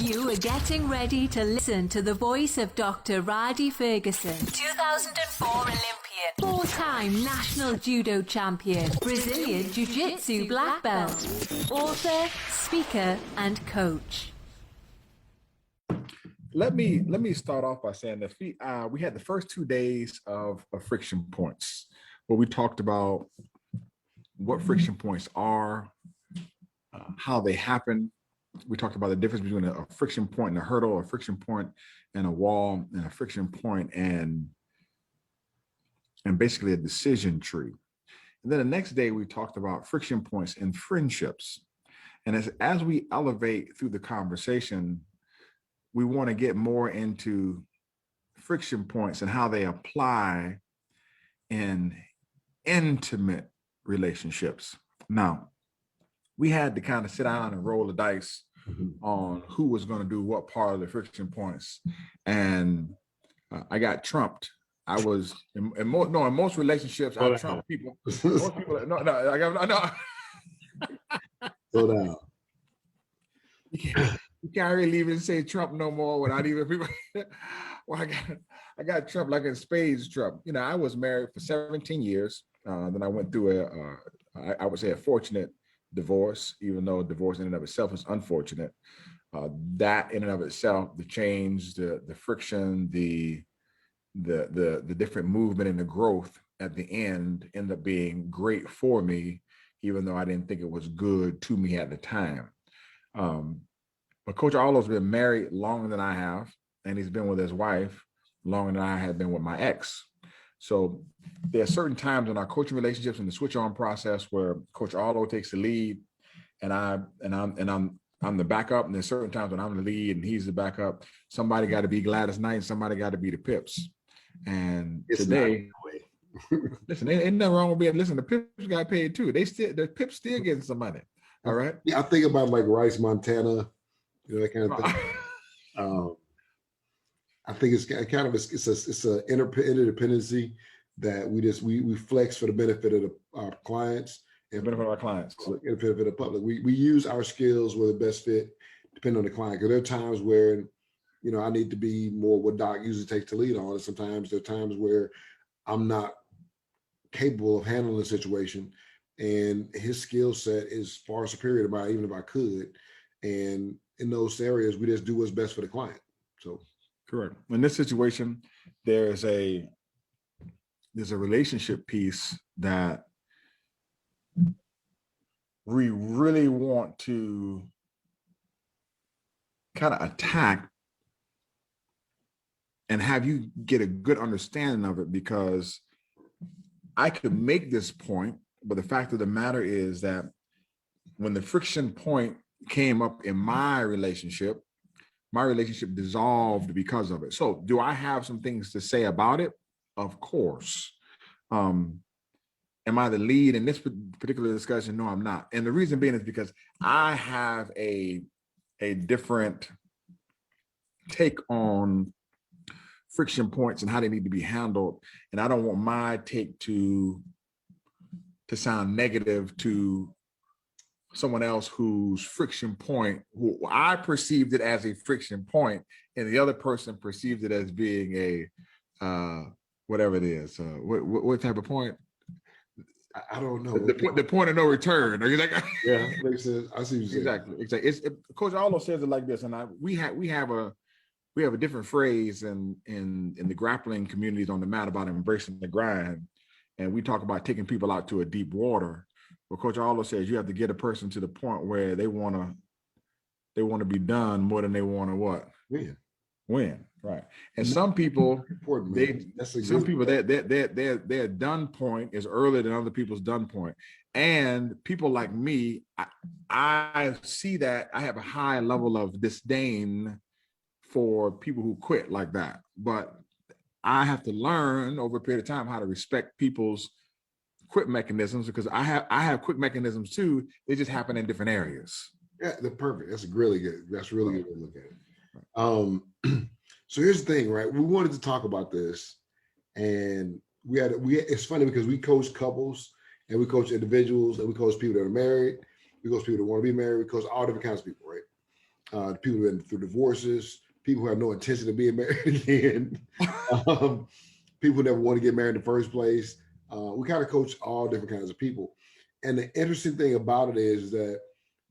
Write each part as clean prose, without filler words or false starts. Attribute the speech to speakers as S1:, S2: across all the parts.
S1: You are getting ready to listen to the voice of Dr. Rhadi Ferguson, 2004 Olympian, four-time national judo champion, Brazilian jiu-jitsu black belt, author, speaker, and coach.
S2: Let me start off by saying that we had the first 2 days of friction points, where we talked about what friction points are, how they happen. We talked about the difference between a friction point and a hurdle, a friction point and a wall, and a friction point and basically a decision tree. And then the next day we talked about friction points in friendships. And as we elevate through the conversation, we want to get more into friction points and how they apply in intimate relationships. Now, we had to kind of sit down and roll the dice on who was going to do what part of the friction points. And I got trumped. I was in most relationships, I trump people. Most people, no.
S3: Slow down.
S2: You can't really even say Trump no more without even people. Well, I got Trump like a spades Trump. You know, I was married for 17 years. Then I went through I would say a fortunate divorce, even though divorce in and of itself is unfortunate. That in and of itself, the change, the friction, the different movement and the growth at the end ended up being great for me, even though I didn't think it was good to me at the time. But Coach Arlo's been married longer than I have, and he's been with his wife longer than I had been with my ex. So there are certain times in our coaching relationships and the switch on process where Coach Arlo takes the lead, and I'm the backup. And there's certain times when I'm the lead and he's the backup. Somebody got to be Gladys Knight, and somebody got to be the Pips. And it's today, listen, ain't nothing wrong with being. Listen, the Pips got paid too. The Pips still getting some money. All right.
S3: Yeah, I think about like Rice, Montana, you know, that kind of thing. I think it's kind of it's a interdependency that we flex for the benefit of our clients and
S2: benefit of our clients,
S3: for the benefit of the public. We use our skills where the best fit, depending on the client. Because there are times where, you know, I need to be more what Doc usually takes to lead on, and sometimes there are times where I'm not capable of handling the situation, and his skill set is far superior to mine, even if I could. And in those areas, we just do what's best for the client. So.
S2: Correct. In this situation, there's a relationship piece that we really want to kind of attack and have you get a good understanding of it, because I could make this point, but the fact of the matter is that when the friction point came up in my relationship dissolved because of it. So do I have some things to say about it? Of course. Am I the lead in this particular discussion? No, I'm not. And the reason being is because I have a different take on friction points and how they need to be handled. And I don't want my take to sound negative to someone else whose friction point, who I perceived it as a friction point, and the other person perceived it as being a whatever it is. What type of point?
S3: I don't know.
S2: The point of no return. Are you like?
S3: Yeah, makes sense. I see what you're saying.
S2: Exactly. Coach Arlo says it like this, and we have a different phrase in the grappling communities on the mat about embracing the grind, and we talk about taking people out to a deep water. But Coach Arlo says you have to get a person to the point where they want to be done more than they want to what? Win, right? And some people, their done point is earlier than other people's done point. And people like me, I see that I have a high level of disdain for people who quit like that. But I have to learn over a period of time how to respect people's quit mechanisms, because I have quit mechanisms too. They just happen in different areas.
S3: Yeah, they're perfect. That's really good. That's really good to look at it. So here's the thing, right? We wanted to talk about this, and it's funny because we coach couples and we coach individuals and we coach people that are married. We coach people that want to be married. We coach all different kinds of people, right? people who have been through divorces, people who have no intention of being married again, um, people who never want to get married in the first place. We kind of coach all different kinds of people. And the interesting thing about it is that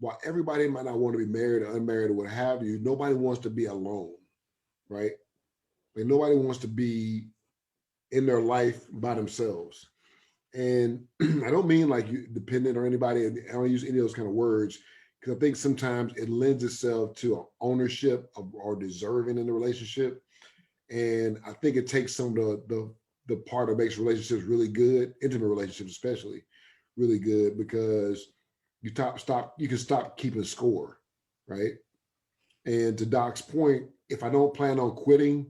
S3: while everybody might not want to be married or unmarried or what have you, nobody wants to be alone, right? Like nobody wants to be in their life by themselves. And I don't mean like you dependent or anybody. I don't use any of those kind of words because I think sometimes it lends itself to ownership or deserving in the relationship. And I think it takes some of the part that makes relationships really good, intimate relationships especially, really good because you can stop keeping score, right? And to Doc's point, if I don't plan on quitting,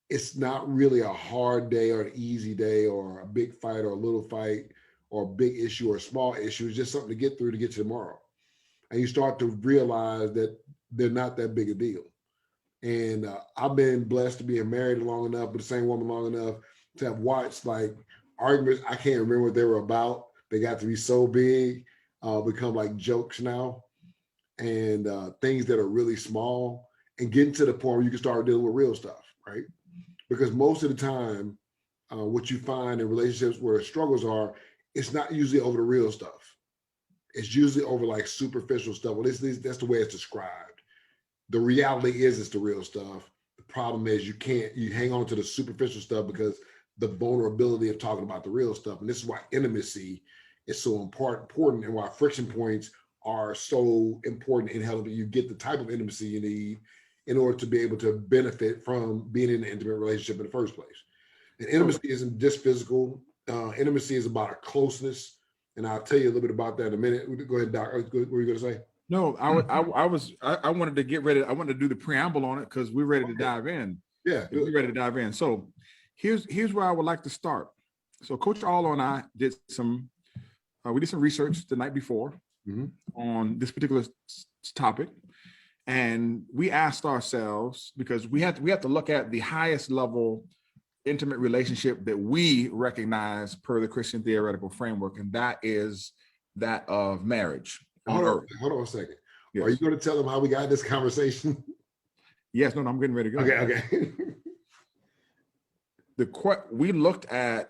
S3: it's not really a hard day or an easy day or a big fight or a little fight or a big issue or a small issue. It's just something to get through to get to tomorrow. And you start to realize that they're not that big a deal. And I've been blessed to be married long enough with the same woman long enough to have watched like arguments. I can't remember what they were about. They got to be so big, become like jokes now, and things that are really small, and getting to the point where you can start dealing with real stuff, right? Because most of the time, what you find in relationships where struggles are, it's not usually over the real stuff. It's usually over like superficial stuff. Well, that's the way it's described. The reality is it's the real stuff. The problem is you hang on to the superficial stuff because the vulnerability of talking about the real stuff. And this is why intimacy is so important and why friction points are so important in helping you get the type of intimacy you need in order to be able to benefit from being in an intimate relationship in the first place. And intimacy isn't just physical. Intimacy is about a closeness. And I'll tell you a little bit about that in a minute. Go ahead, Doc. What were you going to say?
S2: No, I wanted to get ready. I wanted to do the preamble on it because we're ready to dive in.
S3: Yeah,
S2: we're ready to dive in. So here's where I would like to start. So Coach Arlo and I did some research the night before on this particular topic, and we asked ourselves because we have to look at the highest level intimate relationship that we recognize per the Christian theoretical framework, and that is that of marriage.
S3: Hold on a second. Yes. Are you going to tell them how we got this conversation?
S2: Yes, no, I'm getting ready to go.
S3: Okay.
S2: We looked at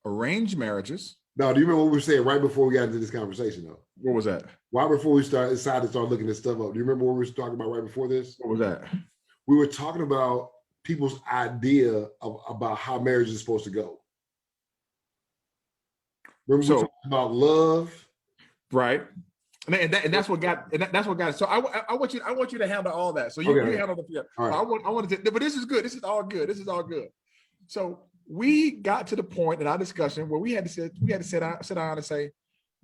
S2: arranged marriages.
S3: No, do you remember what we were saying right before we got into this conversation, though?
S2: What was that?
S3: Right before we decided to start looking this stuff up. Do you remember what we were talking about right before this?
S2: What was that?
S3: We were talking about people's idea about how marriage is supposed to go. Remember we were talking about love,
S2: right? And that's what got it. So I want you to handle all that. So you handle the. All right. I want to, but this is good. This is all good. So we got to the point in our discussion where we had to sit down and say,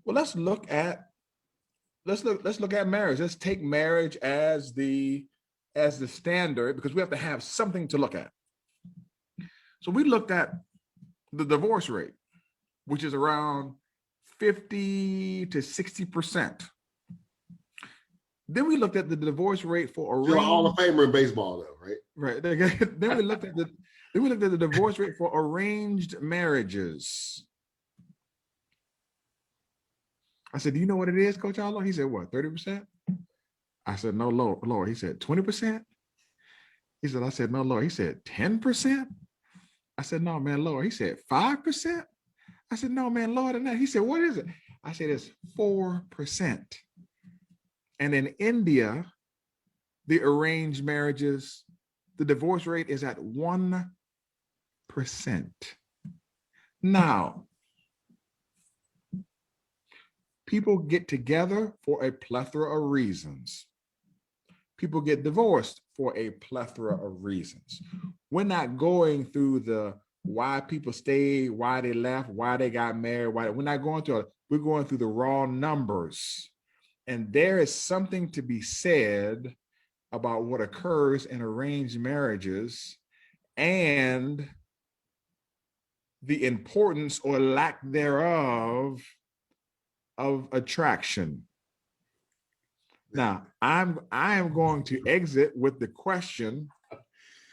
S2: well, let's look at marriage. Let's take marriage as the standard because we have to have something to look at. So we looked at the divorce rate, which is around 50 to 60%. Then we looked at the divorce rate for arranged.
S3: You're a Hall of Famer in baseball, though, right?
S2: Right. Then we looked at the divorce rate for arranged marriages. I said, "Do you know what it is, Coach Arlo?" He said, "What, 30%?" I said, "No, Lord." He said, "20%?" I said, "No, Lord." He said, 10%? I said, "No, man, Lord." He said, 5%? I said, "No, man, Lord." And that. He said, "What is it?" I said, "It's 4%. And in India, the arranged marriages, the divorce rate is at 1%. Now, people get together for a plethora of reasons. People get divorced for a plethora of reasons. We're not going through the why people stayed, why they left, why they got married. We're not going through it. We're going through the raw numbers. And there is something to be said about what occurs in arranged marriages and the importance or lack thereof of attraction. Now, I am going to exit with the question.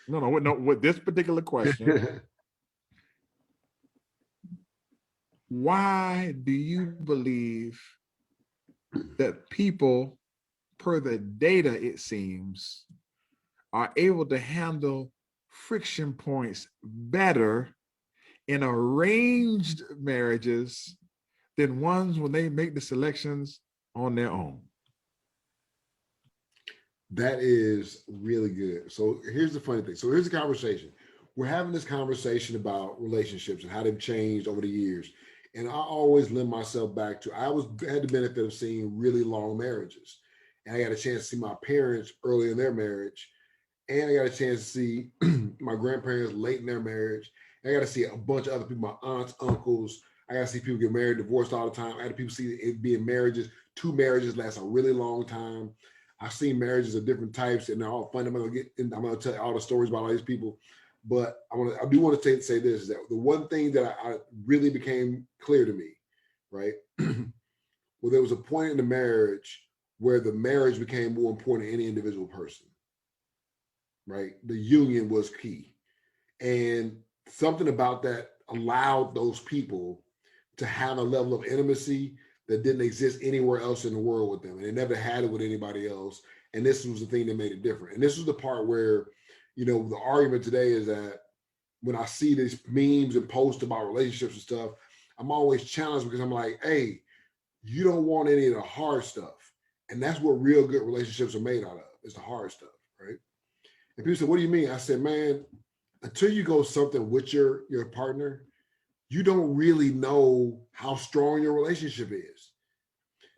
S2: With this particular question. Why do you believe that people per the data, it seems, are able to handle friction points better in arranged marriages than ones when they make the selections on their own.
S3: That is really good. So here's the funny thing. So here's the conversation. We're having this conversation about relationships and how they've changed over the years. And I always lend myself back to had the benefit of seeing really long marriages. And I got a chance to see my parents early in their marriage. And I got a chance to see my grandparents late in their marriage. And I got to see a bunch of other people, my aunts, uncles. I got to see people get married, divorced all the time. I had people see it being marriages. 2 marriages last a really long time. I've seen marriages of different types, and they're all fun. I'm going to tell you all the stories about all these people. But I do want to say this, is that the one thing that I really became clear to me, right? Well, there was a point in the marriage where the marriage became more important than any individual person, right? The union was key. And something about that allowed those people to have a level of intimacy that didn't exist anywhere else in the world with them. And they never had it with anybody else. And this was the thing that made it different. And this was the part where, the argument today is that when I see these memes and posts about relationships and stuff, I'm always challenged because I'm like, hey, you don't want any of the hard stuff. And that's what real good relationships are made out of, is the hard stuff, right? And people say, what do you mean? I said, man, until you go something with your partner, you don't really know how strong your relationship is.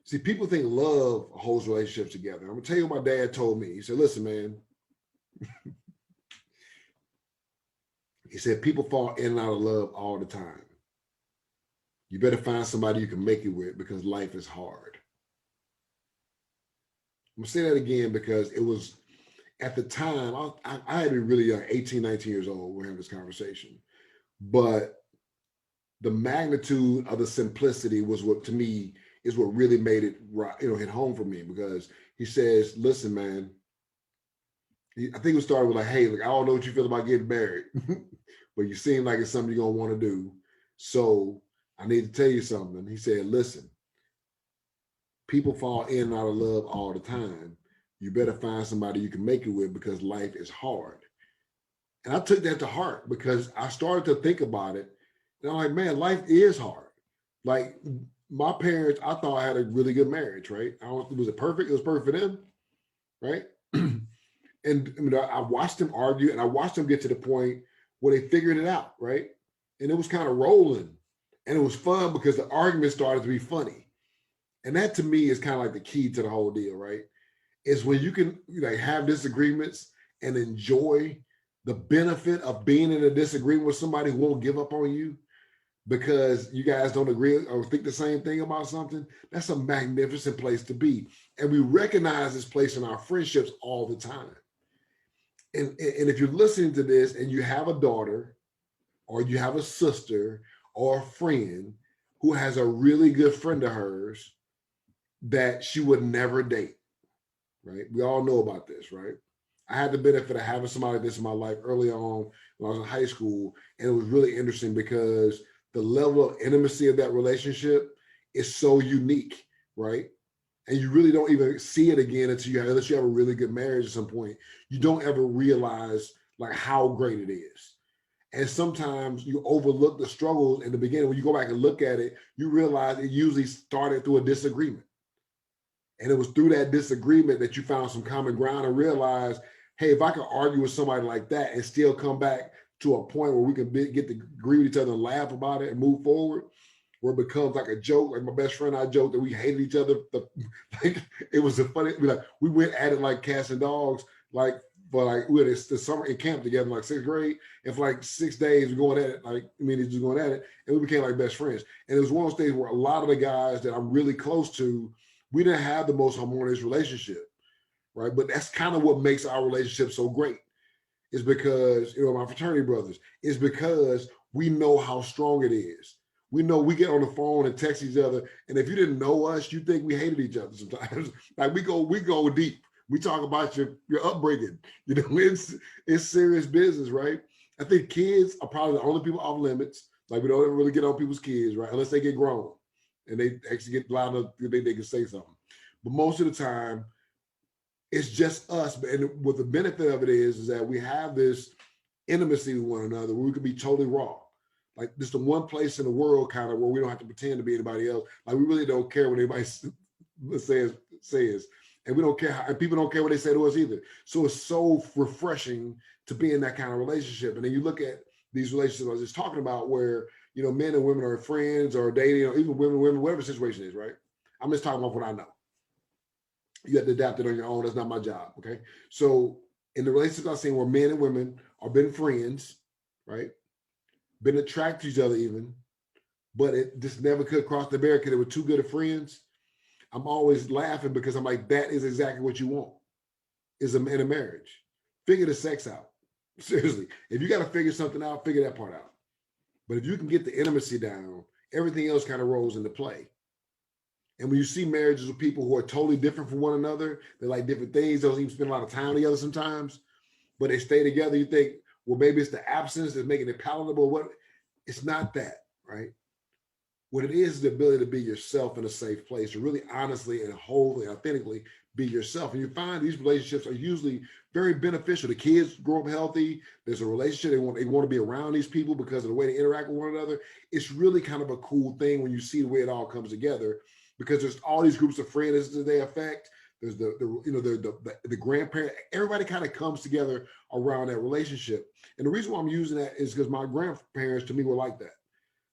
S3: See, people think love holds relationships together. I'm gonna tell you what my dad told me. He said, listen, man. He said, people fall in and out of love all the time. You better find somebody you can make it with because life is hard. I'm gonna say that again because it was, at the time, I had been really young, 18, 19 years old, we're having this conversation. But the magnitude of the simplicity was what, to me, is what really made it, hit home for me, because he says, listen, man, I think it started with like, hey, look, I don't know what you feel about getting married, but you seem like it's something you're going to want to do. So I need to tell you something. He said, listen, people fall in and out of love all the time. You better find somebody you can make it with because life is hard. And I took that to heart because I started to think about it. And I'm like, man, life is hard. Like my parents, I thought I had a really good marriage, right? Was it perfect? It was perfect for them, right? And I watched them argue and I watched them get to the point where they figured it out, right? And it was kind of rolling. And it was fun because the argument started to be funny. And that to me is kind of like the key to the whole deal, right? Is when you can have disagreements and enjoy the benefit of being in a disagreement with somebody who won't give up on you because you guys don't agree or think the same thing about something. That's a magnificent place to be. And we recognize this place in our friendships all the time. And if you're listening to this and you have a daughter or you have a sister or a friend who has a really good friend of hers that she would never date, right? We all know about this, right? I had the benefit of having somebody like this in my life early on when I was in high school. And it was really interesting because the level of intimacy of that relationship is so unique, right? And you really don't even see it again unless you have a really good marriage at some point. You don't ever realize like how great it is. And sometimes you overlook the struggles in the beginning. When you go back and look at it, you realize it usually started through a disagreement. And it was through that disagreement that you found some common ground and realized, hey, if I can argue with somebody like that and still come back to a point where we can get to agree with each other and laugh about it and move forward, where it becomes like a joke. Like my best friend, I joked that we hated each other. Like it was a funny, we went at it like cats and dogs, we had the summer in camp together in like 6th grade. And for like 6 days, we're going at it, just going at it. And we became like best friends. And it was one of those things where a lot of the guys that I'm really close to, we didn't have the most harmonious relationship, right? But that's kind of what makes our relationship so great. Is because, my fraternity brothers, is because we know how strong it is. We know we get on the phone and text each other. And if you didn't know us, you think we hated each other sometimes. Like we go deep. We talk about your upbringing. It's serious business, right? I think kids are probably the only people off limits. Like we don't ever really get on people's kids, right? Unless they get grown and they actually get loud enough they can say something. But most of the time, It's just us. And what the benefit of it is that we have this intimacy with one another where we can be totally raw. Like this is the one place in the world kind of where we don't have to pretend to be anybody else. Like we really don't care what anybody says. And we don't care how, and people don't care what they say to us either. So it's so refreshing to be in that kind of relationship. And then you look at these relationships I was just talking about where, you know, men and women are friends or dating, or even women, whatever the situation is, right? I'm just talking about what I know. You have to adapt it on your own. That's not my job, okay? So in the relationships I've seen where men and women are been friends, right? Been attracted to each other even, but it just never could cross the barrier because they were too good of friends. I'm always laughing because I'm like, that is exactly what you want is in a marriage. Figure the sex out. Seriously. If you got to figure something out, figure that part out. But if you can get the intimacy down, everything else kind of rolls into play. And when you see marriages with people who are totally different from one another, they like different things, they don't even spend a lot of time together sometimes, but they stay together, you think, well, maybe it's the absence that's making it palatable. What? It's not that, right? What it is the ability to be yourself in a safe place, to really honestly and wholly, authentically be yourself. And you find these relationships are usually very beneficial. The kids grow up healthy. There's a relationship. They want to be around these people because of the way they interact with one another. It's really kind of a cool thing when you see the way it all comes together, because there's all these groups of friends that they affect. There's the grandparent. Everybody kind of comes together around that relationship. And the reason why I'm using that is because my grandparents to me were like that.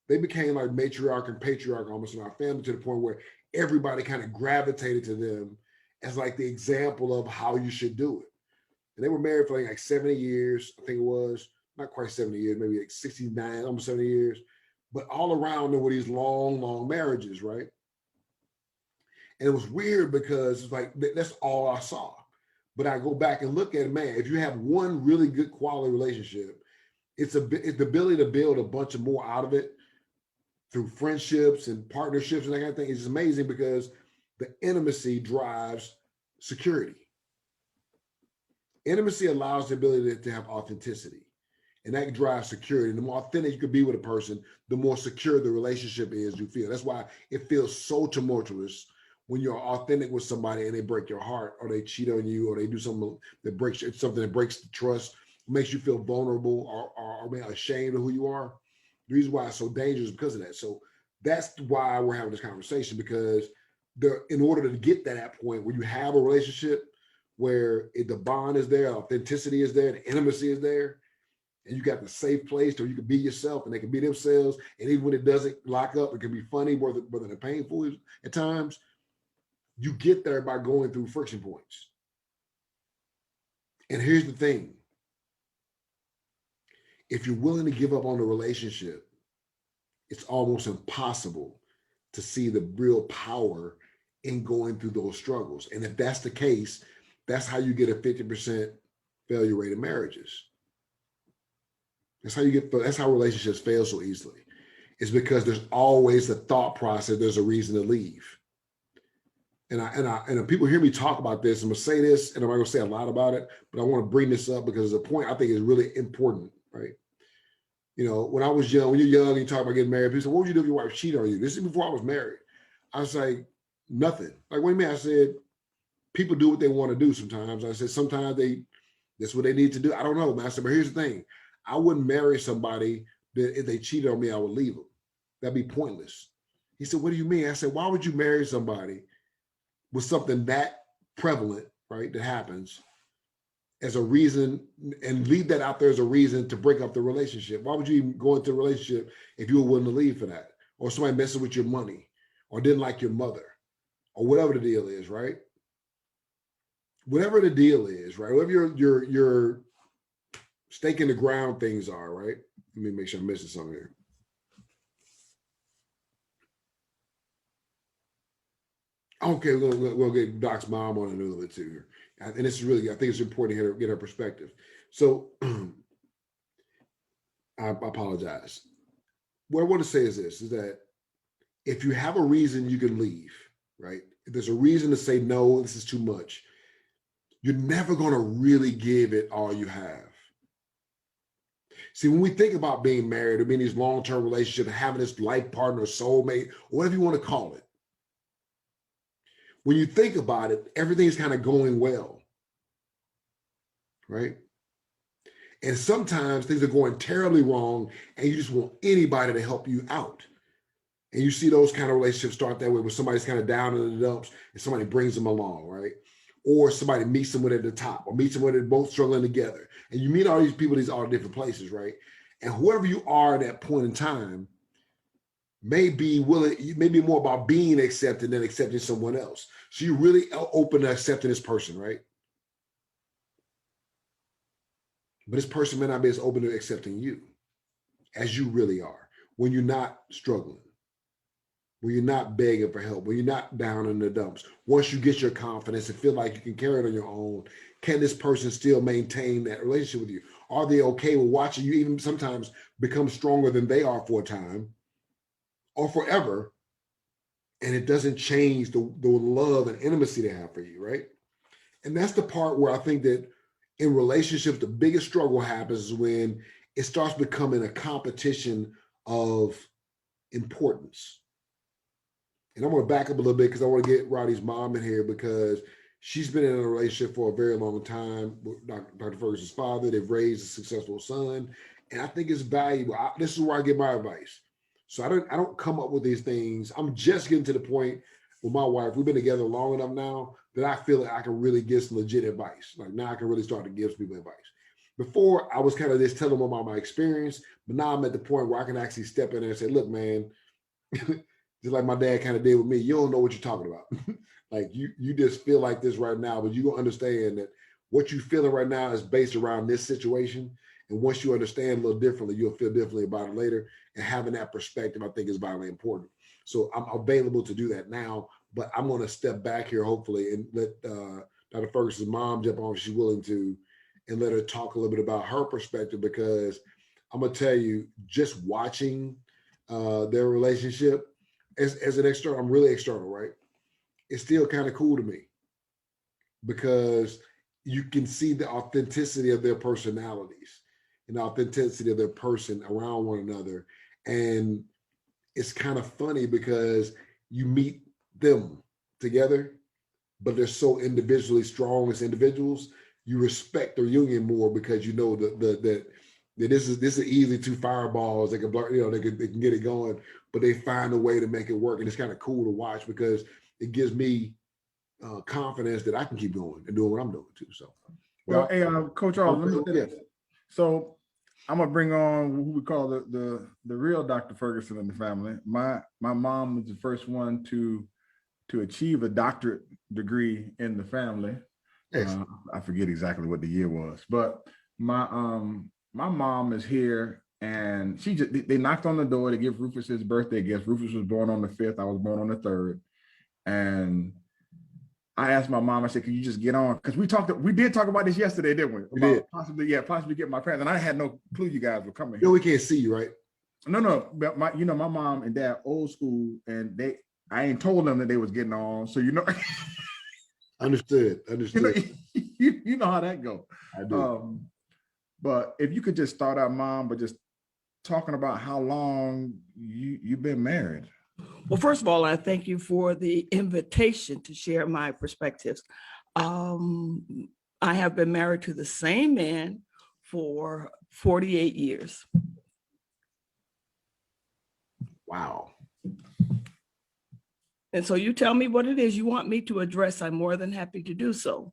S3: They became like matriarch and patriarch almost in our family, to the point where everybody kind of gravitated to them as like the example of how you should do it. And they were married for like 70 years. I think it was not quite 70 years, maybe like 69, almost 70 years. But all around them were these long, long marriages, right? And it was weird because it's like, that's all I saw. But I go back and look at it, man, if you have one really good quality relationship, it's the ability to build a bunch of more out of it through friendships and partnerships and that kind of thing. It's amazing because the intimacy drives security. Intimacy allows the ability to have authenticity, and that drives security. And the more authentic you can be with a person, the more secure the relationship is you feel. That's why it feels so tumultuous when you're authentic with somebody and they break your heart, or they cheat on you, or they do something that breaks the trust, makes you feel vulnerable or ashamed of who you are. The reason why it's so dangerous is because of that. So that's why we're having this conversation, because in order to get to that point where you have a relationship where the bond is there, authenticity is there, the intimacy is there, and you got the safe place where you can be yourself and they can be themselves. And even when it doesn't lock up, it can be funny, more than painful at times. You get there by going through friction points. And here's the thing. If you're willing to give up on the relationship, it's almost impossible to see the real power in going through those struggles. And if that's the case, that's how you get a 50% failure rate in marriages. That's how relationships fail so easily. It's because there's always a thought process, there's a reason to leave. And people hear me talk about this, I'm gonna say this, and I'm not gonna say a lot about it, but I want to bring this up because it's a point I think is really important, right? You know, when I was young, when you're young and you talk about getting married, people say, what would you do if your wife cheated on you? This is before I was married. I was like, nothing. Like, what do you mean? I said, people do what they want to do sometimes. I said, sometimes that's what they need to do. I don't know, man. I said, but here's the thing. I wouldn't marry somebody that if they cheated on me, I would leave them. That'd be pointless. He said, what do you mean? I said, why would you marry somebody with something that prevalent, right, that happens as a reason, and leave that out there as a reason to break up the relationship? Why would you even go into a relationship if you were willing to leave for that? Or somebody messing with your money, or didn't like your mother, or whatever the deal is, right? Whatever the deal is, right? Whatever your stake in the ground things are, right? Let me make sure I'm missing something here. Okay, we'll get Doc's mom on a little bit too here. And this is really, I think it's important to get her perspective. So I apologize. What I want to say is this, is that if you have a reason, you can leave, right? If there's a reason to say, no, this is too much, you're never going to really give it all you have. See, when we think about being married or being in these long-term relationships, having this life partner, soulmate, or whatever you want to call it, when you think about it, everything's kind of going well. right? And sometimes things are going terribly wrong and you just want anybody to help you out. And you see those kind of relationships start that way, where somebody's kind of down in the dumps and somebody brings them along, right? Or somebody meets someone at the top, or meets someone that's both struggling together. And you meet all these people, these all different places, right? And whoever you are at that point in time may be more about being accepted than accepting someone else. So you're really open to accepting this person, right? But this person may not be as open to accepting you as you really are when you're not struggling, when you're not begging for help, when you're not down in the dumps. Once you get your confidence and feel like you can carry it on your own, can this person still maintain that relationship with you? Are they okay with watching you even sometimes become stronger than they are for a time or forever? And it doesn't change the love and intimacy they have for you, right? And that's the part where I think that in relationships, the biggest struggle happens is when it starts becoming a competition of importance. And I'm going to back up a little bit because I want to get Rhadi's mom in here, because she's been in a relationship for a very long time with Dr. Ferguson's father. They've raised a successful son. And I think it's valuable. This is where I get my advice. So I don't come up with these things. I'm just getting to the point with my wife. We've been together long enough now that I feel like I can really give some legit advice. Like now I can really start to give people advice. Before I was kind of just telling them about my experience, but now I'm at the point where I can actually step in there and say, look, man, just like my dad kind of did with me, you don't know what you're talking about. Like you just feel like this right now, but you don't understand that what you're feeling right now is based around this situation. And once you understand a little differently, you'll feel differently about it later. And having that perspective, I think, is vitally important. So I'm available to do that now, but I'm going to step back here, hopefully, and let Dr. Ferguson's mom jump on if she's willing to, and let her talk a little bit about her perspective, because I'm going to tell you, just watching their relationship as an external, I'm really external, right? It's still kind of cool to me because you can see the authenticity of their personalities and the authenticity of their person around one another. And it's kind of funny because you meet them together, but they're so individually strong as individuals. You respect their union more because you know that this is easily two fireballs. They can they can get it going, but they find a way to make it work, and it's kind of cool to watch because it gives me confidence that I can keep going and doing what I'm doing too. So,
S4: well, hey, Coach Charles, let me say this. So I'm gonna bring on who we call the real Dr. Ferguson in the family. My mom was the first one to achieve a doctorate degree in the family. I forget exactly what the year was, but my mom is here, and they knocked on the door to give Rufus his birthday gift. Rufus was born on the 5th. I was born on the 3rd, and I asked my mom, I said, can you just get on? Because we did talk about this yesterday, didn't we?
S3: We did.
S4: Possibly get my parents. And I had no clue you guys were coming
S3: here. We can't see you, right?
S4: No. But my mom and dad, old school, and I ain't told them that they was getting on. So,
S3: Understood.
S4: You know how that go.
S3: I do.
S4: But if you could just start out, Mom, but just talking about how long you've been married.
S5: Well, first of all, I thank you for the invitation to share my perspectives. I have been married to the same man for 48 years.
S3: Wow.
S5: And so you tell me what it is you want me to address. I'm more than happy to do so.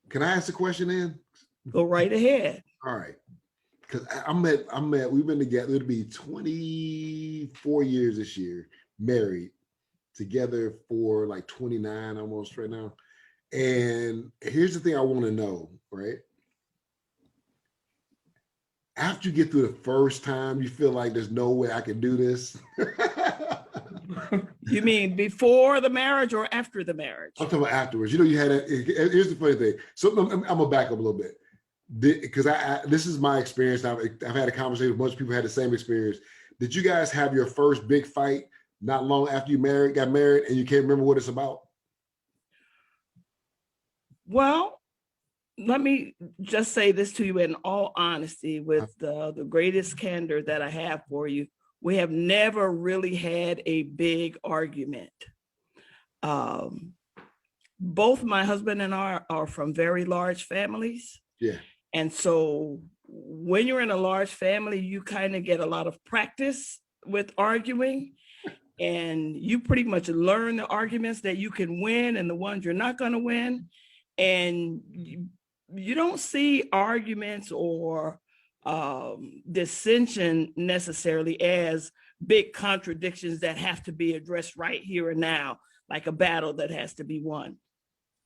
S3: Can I ask a question then?
S5: Go right ahead.
S3: All right. Because we've been together, it'll be 24 years this year, married, together for like 29 almost right now. And here's the thing I want to know, right? After you get through the first time, you feel like there's no way I can do this.
S5: You mean before the marriage or after the marriage?
S3: I'm talking about afterwards. You had here's the funny thing. So I'm gonna back up a little bit. Because this is my experience. I've had a conversation with a bunch of people who had the same experience. Did you guys have your first big fight not long after you got married, and you can't remember what it's about?
S5: Well, let me just say this to you in all honesty, with the greatest candor that I have for you. We have never really had a big argument. both my husband and I are from very large families.
S3: Yeah.
S5: And so when you're in a large family, you kind of get a lot of practice with arguing, and you pretty much learn the arguments that you can win and the ones you're not going to win. And you don't see arguments or dissension necessarily as big contradictions that have to be addressed right here and now, like a battle that has to be won.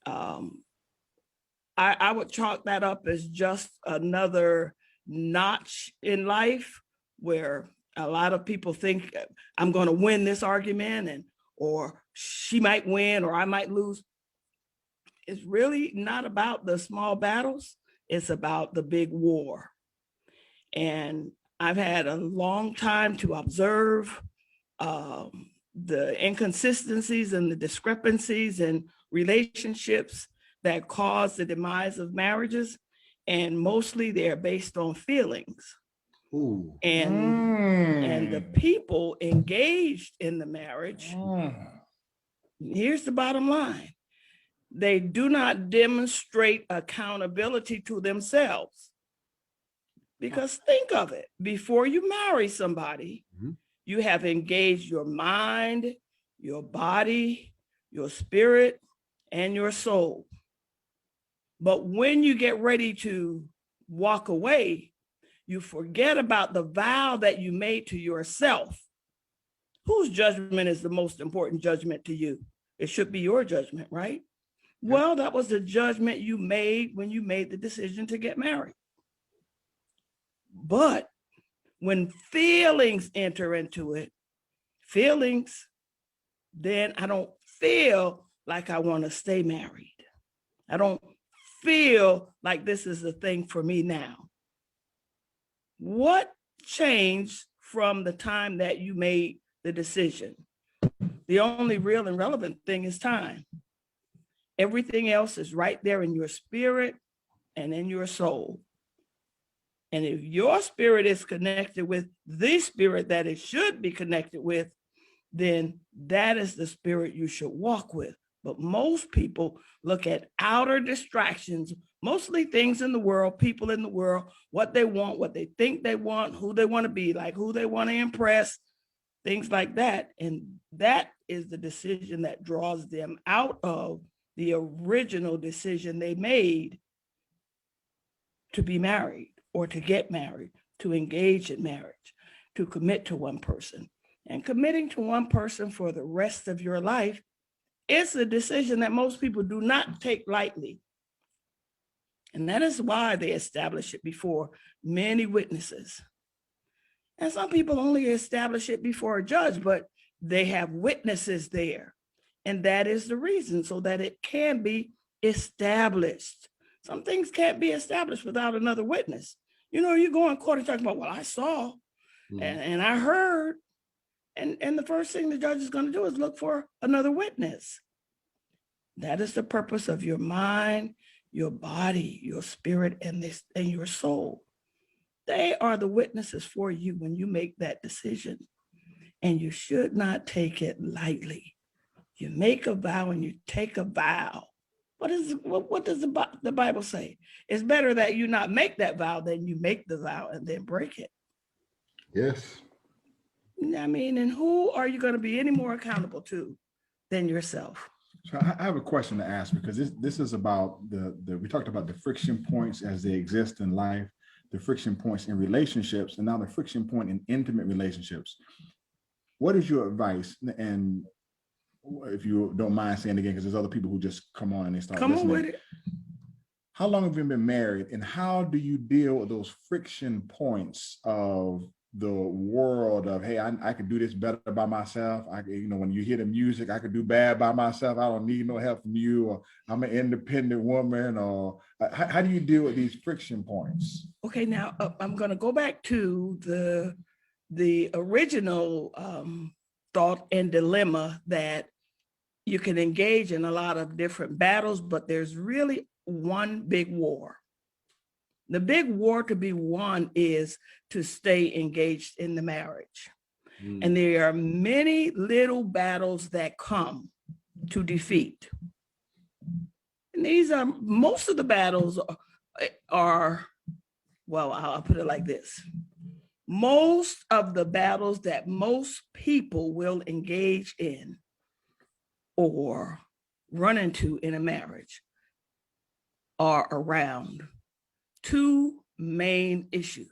S5: I would chalk that up as just another notch in life where a lot of people think I'm going to win this argument, or she might win or I might lose. It's really not about the small battles. It's about the big war. And I've had a long time to observe the inconsistencies and the discrepancies in relationships that cause the demise of marriages. And mostly they're based on feelings.
S3: Ooh.
S5: And the people engaged in the marriage, here's the bottom line. They do not demonstrate accountability to themselves. Because think of it, before you marry somebody, you have engaged your mind, your body, your spirit, and your soul. But when you get ready to walk away, you forget about the vow that you made to yourself. Whose judgment is the most important judgment to you? It should be your judgment, right? Well, that was the judgment you made when you made the decision to get married. But when feelings enter into it, then I don't feel like I want to stay married. I don't feel like this is the thing for me now. What changed from the time that you made the decision? The only real and relevant thing is time. Everything else is right there in your spirit and in your soul. And if your spirit is connected with the spirit that it should be connected with, then that is the spirit you should walk with. But most people look at outer distractions, mostly things in the world, people in the world, what they want, what they think they want, who they want to be like, who they want to impress, things like that. And that is the decision that draws them out of the original decision they made to be married or to get married, to engage in marriage, to commit to one person. And committing to one person for the rest of your life is a decision that most people do not take lightly. And that is why they establish it before many witnesses. And some people only establish it before a judge, but they have witnesses there. And that is the reason, so that it can be established. Some things can't be established without another witness. You know, you go in court and talk about, well, I saw and I heard. And the first thing the judge is going to do is look for another witness. That is the purpose of your mind, your body, your spirit, and your soul. They are the witnesses for you when you make that decision. And you should not take it lightly. You make a vow and you take a vow. What does the Bible say? It's better that you not make that vow than you make the vow and then break it.
S3: Yes.
S5: I mean, and who are you going to be any more accountable to than yourself?
S4: So I have a question to ask, because this is about we talked about the friction points as they exist in life, the friction points in relationships, and now the friction point in intimate relationships. What is your advice? And if you don't mind saying it again, because there's other people who just come on and they start listening.
S5: On with it.
S4: How long have you been married, and how do you deal with those friction points of the world of, hey, I can do this better by myself. When you hear the music, I could do bad by myself. I don't need no help from you, or I'm an independent woman, or how do you deal with these friction points?
S5: Okay, now I'm going to go back to the original thought and dilemma that you can engage in a lot of different battles, but there's really one big war. The big war to be won is to stay engaged in the marriage. And there are many little battles that come to defeat. And these are most of the battles are, well, I'll put it like this. Most of the battles that most people will engage in or run into in a marriage are around two main issues.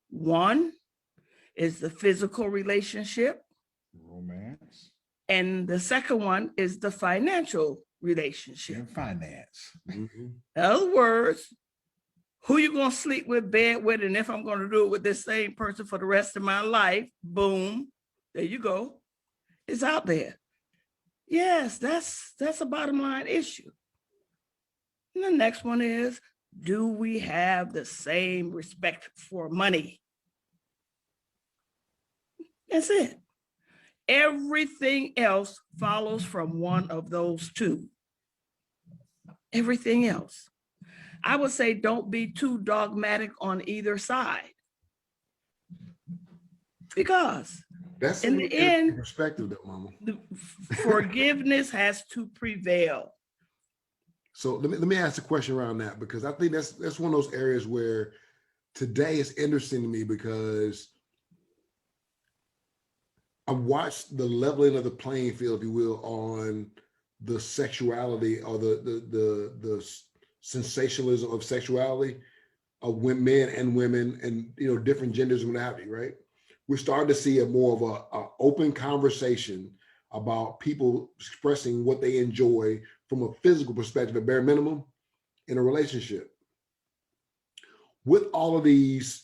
S5: One is the physical relationship,
S4: Romance
S5: and the second one is the financial relationship.
S4: and finance.
S3: Mhm.
S5: In other words, who you gonna sleep with, bed with, and if I'm gonna do it with this same person for the rest of my life, boom, there you go. It's out there. Yes, that's a bottom line issue. And the next one is, do we have the same respect for money? That's it. Everything else follows from one of those two. Everything else. I would say don't be too dogmatic on either side. Because
S3: That's
S5: in the end,
S3: perspective, though, Mama.
S5: the forgiveness has to prevail.
S3: So let me ask a question around that, because I think that's one of those areas where today is interesting to me, because I watched the leveling of the playing field, if you will, on the sexuality or the sensationalism of sexuality of men and women and different genders and what have you, right? We're starting to see a more of a open conversation about people expressing what they enjoy from a physical perspective, at bare minimum, in a relationship. With all of these,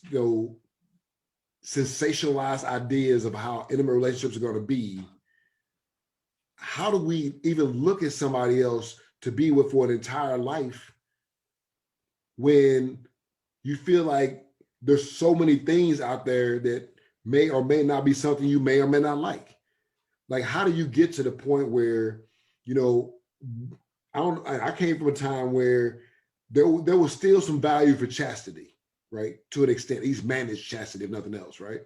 S3: sensationalized ideas of how intimate relationships are going to be, how do we even look at somebody else to be with for an entire life when you feel like there's so many things out there that may or may not be something you may or may not like? Like, how do you get to the point where, I came from a time where there was still some value for chastity, right? To an extent, he's managed chastity, if nothing else, right?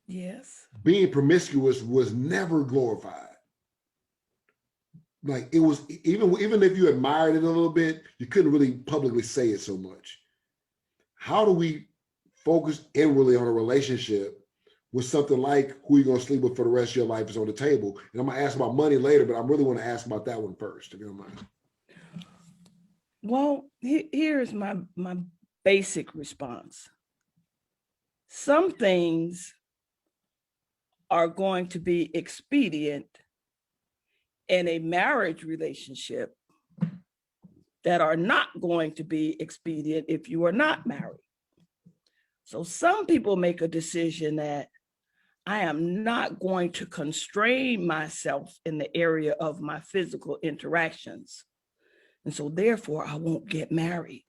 S5: Yes.
S3: Being promiscuous was never glorified. Like, it was, even if you admired it a little bit, you couldn't really publicly say it so much. How do we focus inwardly on a relationship with something like who you're going to sleep with for the rest of your life is on the table? And I'm going to ask about money later, but I really want to ask about that one first, if you don't mind.
S5: Well, here's my basic response. Some things are going to be expedient in a marriage relationship that are not going to be expedient if you are not married. So some people make a decision that I am not going to constrain myself in the area of my physical interactions. And so therefore, I won't get married.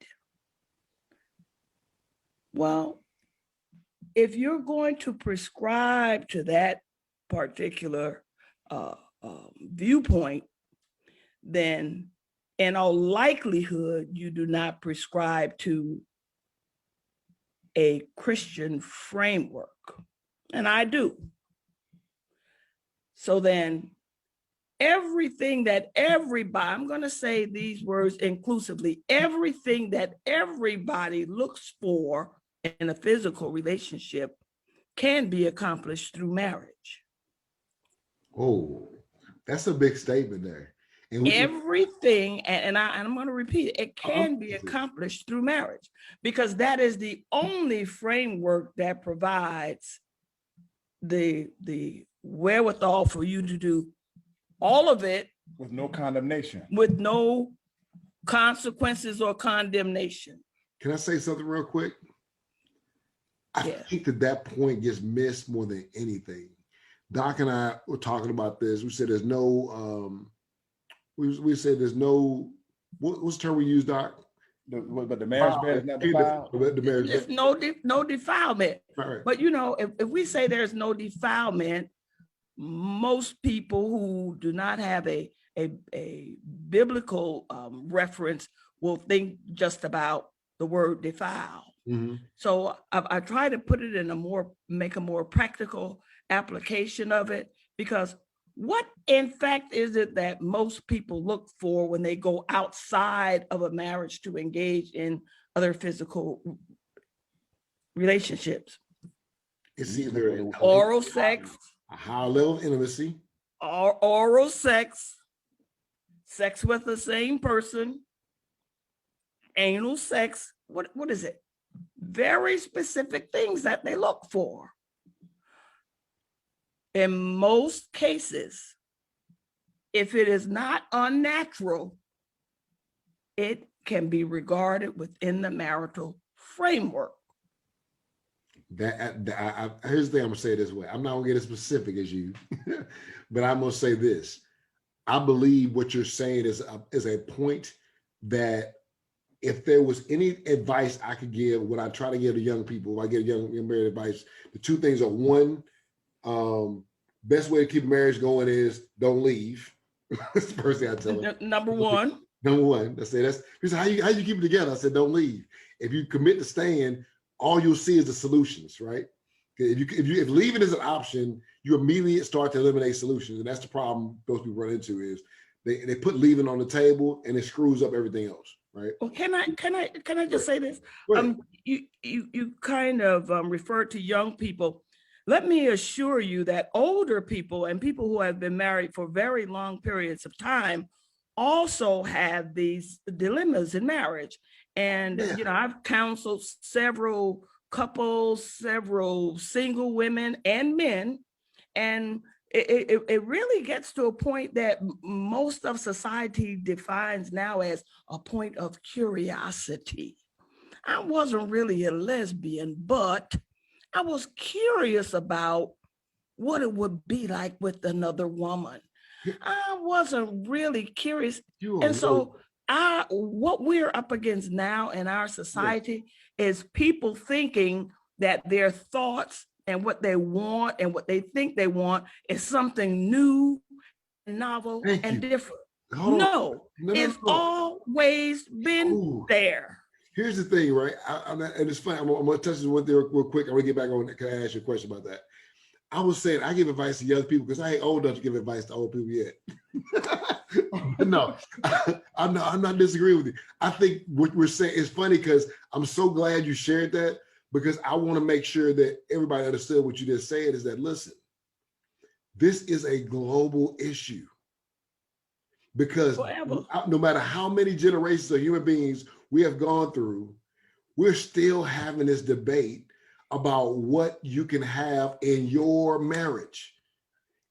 S5: Well, if you're going to prescribe to that particular viewpoint, then in all likelihood, you do not prescribe to a Christian framework. And I do. So then everything that everybody, I'm going to say these words inclusively, everything that everybody looks for in a physical relationship can be accomplished through marriage.
S3: Oh, that's a big statement there. And
S5: everything, and I'm going to repeat it can be accomplished through marriage, because that is the only framework that provides the wherewithal for you to do all of it
S4: with no condemnation,
S5: with no consequences or condemnation.
S3: Can I say something real quick? I think that point gets missed more than anything. Doc and I were talking about this. We said there's no, we said there's no, what's the term we use, Doc?
S4: But the marriage bed is not defiled.
S5: There's no defilement.
S3: Right.
S5: But if we say there's no defilement, most people who do not have a biblical reference will think just about the word defile.
S3: Mm-hmm.
S5: So I try to put it in make a more practical application of it, because What, in fact, is it that most people look for when they go outside of a marriage to engage in other physical relationships?
S3: It's either
S5: Oral sex,
S3: a high level of intimacy,
S5: or oral sex, sex with the same person, anal sex. What is it? Very specific things that they look for. In most cases, if it is not unnatural, it can be regarded within the marital framework.
S3: here's the thing, I'm gonna say it this way. I'm not gonna get as specific as you, but I'm gonna say this. I believe what you're saying is a point that if there was any advice I could give, what I try to give to young people, if I get young married advice, the two things are: one, best way to keep a marriage going is don't leave. That's the first thing I tell them.
S5: Number one.
S3: Number one. I say that's how you keep it together. I said don't leave. If you commit to staying, all you'll see is the solutions, right? If leaving is an option, you immediately start to eliminate solutions, and that's the problem most people run into is they put leaving on the table and it screws up everything else, right?
S5: Well, can I just say this? You kind of referred to young people. Let me assure you that older people and people who have been married for very long periods of time also have these dilemmas in marriage. And, I've counseled several couples, several single women and men. And it really gets to a point that most of society defines now as a point of curiosity. I wasn't really a lesbian, but I was curious about what it would be like with another woman. I wasn't really curious. And so what we're up against now in our society is people thinking that their thoughts and what they want and what they think they want is something new, novel, and different. No, it's always been there.
S3: Here's the thing, right? And it's funny. I'm going to touch this one thing real quick. I'm going to get back on. Can I ask you a question about that? I was saying I give advice to young people because I ain't old enough to give advice to old people yet. No, I'm not disagreeing with you. I think what we're saying is funny because I'm so glad you shared that because I want to make sure that everybody understood what you just said is that, listen, this is a global issue because no matter how many generations of human beings we have gone through, we're still having this debate about what you can have in your marriage.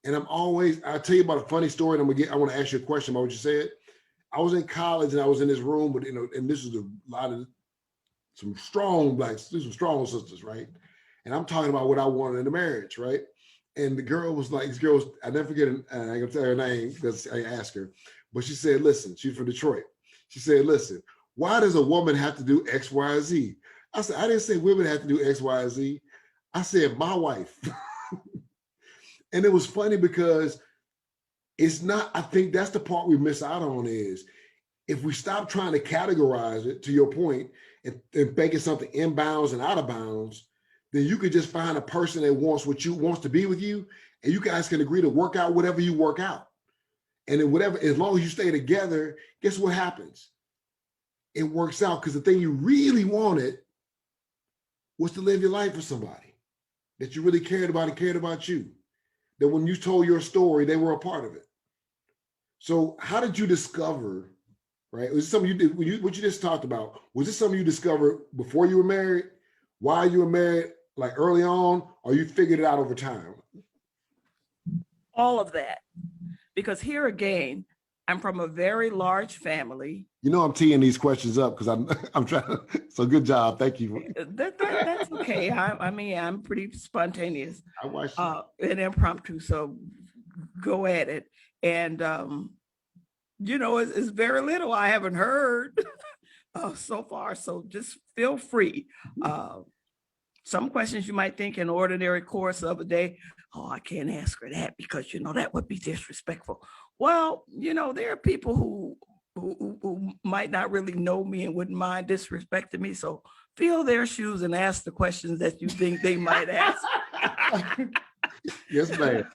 S3: And I'll tell you about a funny story and I want to ask you a question about what you said. I was in college and I was in this room, but and this is a lot of some strong sisters, right? And I'm talking about what I wanted in a marriage, right? And the girl was like, I never forget, and I ain't gonna tell her name because I asked her, but she said, listen, she's from Detroit. She said, listen, why does a woman have to do X, Y, Z? I said, I didn't say women have to do X, Y, Z. I said, my wife. And it was funny because it's not, I think that's the part we miss out on is if we stop trying to categorize it, to your point, and making something inbounds and out of bounds, then you could just find a person that wants to be with you, and you guys can agree to work out whatever you work out. And then whatever, as long as you stay together, guess what happens? It works out because the thing you really wanted was to live your life with somebody that you really cared about and cared about you. That when you told your story, they were a part of it. So how did you discover, right? Was this something you did, what you just talked about, was this something you discovered before you were married, while you were married, like early on, or you figured it out over time?
S5: All of that. Because here again, I'm from a very large family.
S3: I'm teeing these questions up because I'm trying to, so good job. Thank you.
S5: That's okay. I'm pretty spontaneous.
S3: I watched
S5: and impromptu, so go at it. And, it's very little I haven't heard so far, so just feel free. Some questions you might think in ordinary course of a day, I can't ask her that because, that would be disrespectful. Well, there are people who might not really know me and wouldn't mind disrespecting me. So feel their shoes and ask the questions that you think they might ask.
S3: Yes, ma'am.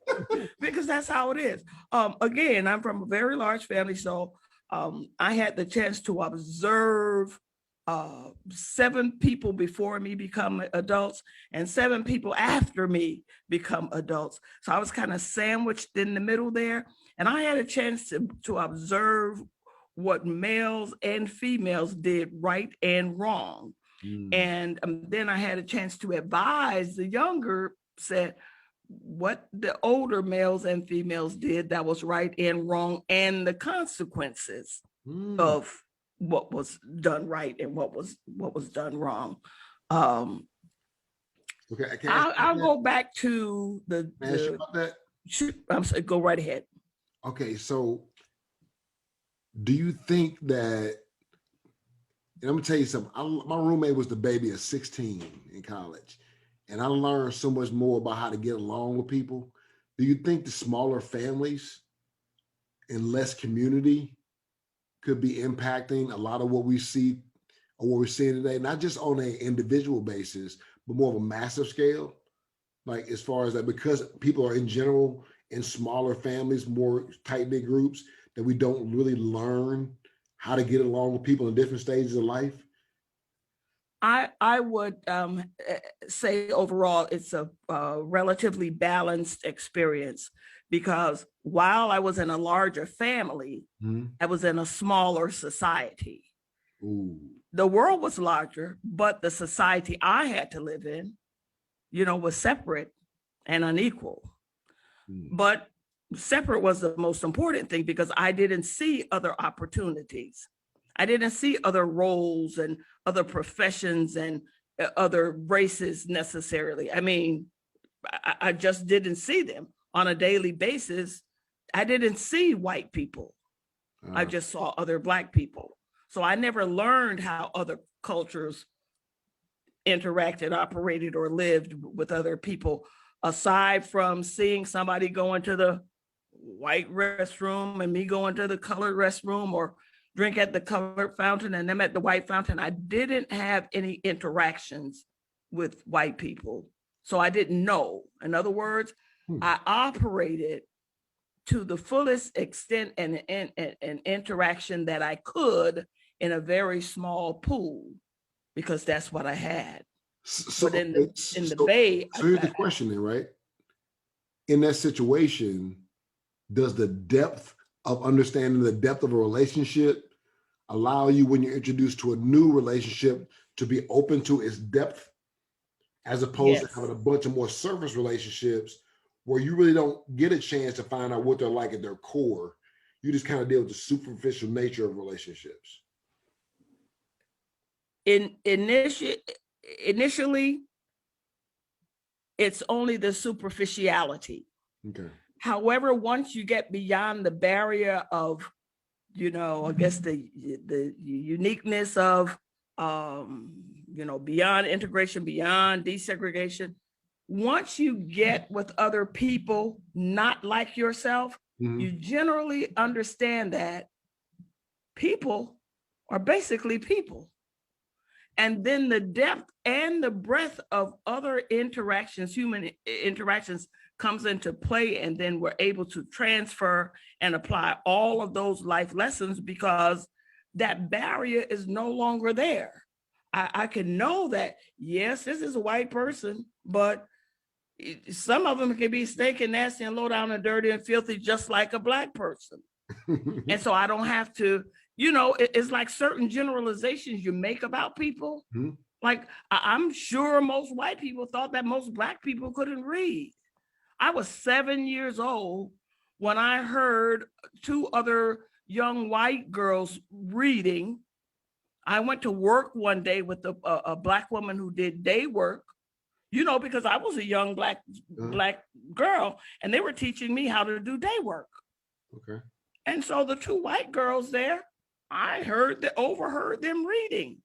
S5: Because that's how it is. Again, I'm from a very large family, so I had the chance to observe 7 people before me become adults and 7 people after me become adults. So I was kind of sandwiched in the middle there, and I had a chance to observe what males and females did right and wrong. And then I had a chance to advise the younger set what the older males and females did that was right and wrong, and the consequences of what was done right and what was done wrong.
S3: Okay,
S5: I'll go back to
S3: Can I ask you about that?
S5: I'm sorry, go right ahead.
S3: Okay, so do you think that, and I'm gonna tell you something, my roommate was the baby of 16 in college, and I learned so much more about how to get along with people. Do you think the smaller families and less community could be impacting a lot of what we see or what we're seeing today, not just on an individual basis, but more of a massive scale? Like, as far as that, because people are in general in smaller families, more tight-knit groups, that we don't really learn how to get along with people in different stages of life?
S5: I would say overall it's a relatively balanced experience, because while I was in a larger family, I was in a smaller society.
S3: Ooh.
S5: The world was larger, but the society I had to live in, was separate and unequal. But separate was the most important thing, because I didn't see other opportunities. I didn't see other roles and other professions and other races necessarily. I mean, I just didn't see them on a daily basis. I didn't see white people. I just saw other Black people. So I never learned how other cultures interacted, operated, or lived with other people, aside from seeing somebody go into the white restroom and me going to the colored restroom, or drink at the colored fountain and them at the white fountain. I didn't have any interactions with white people, so I didn't know. In other words, I operated to the fullest extent and interaction that I could in a very small pool, because that's what I had.
S3: So,
S5: but in the Bay,
S3: so here's the question then, right? In that situation, does the depth of understanding the depth of a relationship allow you, when you're introduced to a new relationship, to be open to its depth, as opposed to having a bunch of more surface relationships where you really don't get a chance to find out what they're like at their core? You just kind of deal with the superficial nature of relationships.
S5: Initially, it's only the superficiality.
S3: Okay.
S5: However, once you get beyond the barrier of, I guess the uniqueness of, beyond integration, beyond desegregation, once you get with other people not like yourself, you generally understand that people are basically people. And then the depth and the breadth of other interactions, human interactions, comes into play, and then we're able to transfer and apply all of those life lessons, because that barrier is no longer there. I can know that, yes, this is a white person, but some of them can be stinking, nasty, and low down and dirty and filthy, just like a Black person. And so I don't have to, it's like certain generalizations you make about people. Like, I'm sure most white people thought that most Black people couldn't read. I was 7 years old when I heard 2 other young white girls reading. I went to work one day with a Black woman who did day work, because I was a young black girl, and they were teaching me how to do day work.
S3: Okay.
S5: And so the 2 white girls there, I overheard them reading.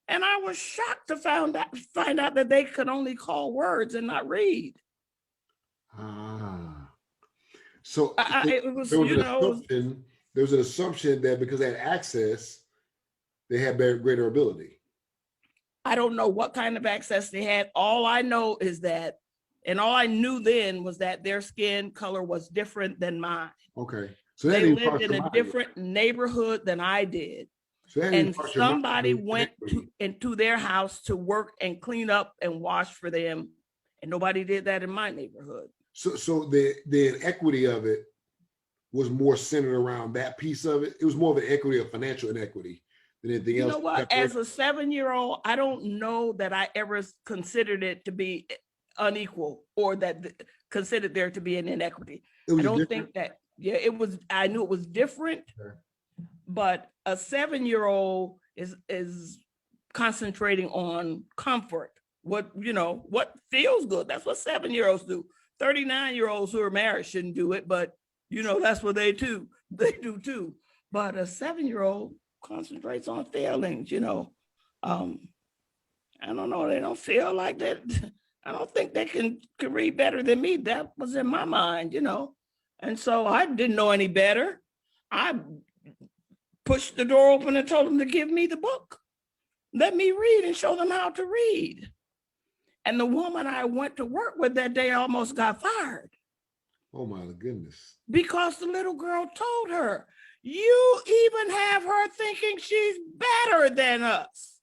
S5: And I was shocked to find out that they could only call words and not read.
S3: So
S5: it was,
S3: there was an assumption that because they had access, they had greater ability.
S5: I don't know what kind of access they had. All I know is that And all I knew then was that their skin color was different than mine.
S3: Okay. So
S5: they lived in a different neighborhood than I did.
S3: So
S5: and somebody went into their house to work and clean up and wash for them. And nobody did that in my neighborhood.
S3: So the inequity of it was more centered around that piece of it. It was more of an equity of financial inequity than anything else.
S5: You know what? As a 7-year-old, I don't know that I ever considered it to be unequal or that considered there to be an inequity. I don't think that, it was, I knew it was different, but a 7-year-old is concentrating on comfort. What feels good. That's what 7-year-olds do. 39-year-olds who are married shouldn't do it, but that's what they do too. But a 7-year-old concentrates on feelings, I don't know. They don't feel like that. I don't think they can read better than me. That was in my mind, And so I didn't know any better. I pushed the door open and told them to give me the book. Let me read and show them how to read. And the woman I went to work with that day almost got fired.
S3: Oh my goodness.
S5: Because the little girl told her, you even have her thinking she's better than us.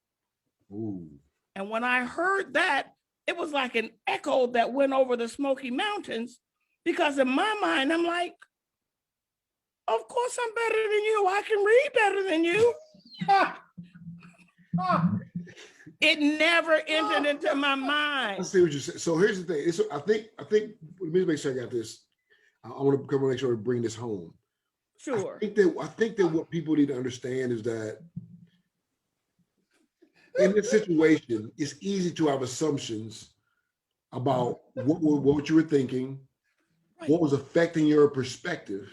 S3: Ooh.
S5: And when I heard that, it was like an echo that went over the Smoky Mountains, because in my mind, I'm like, of course I'm better than you. I can read better than you. It never entered into my mind.
S3: I see what you said. So here's the thing. I think, let me make sure I got this. I want to make sure we bring this home.
S5: Sure.
S3: I think that what people need to understand is that in this situation, it's easy to have assumptions about what you were thinking, what was affecting your perspective,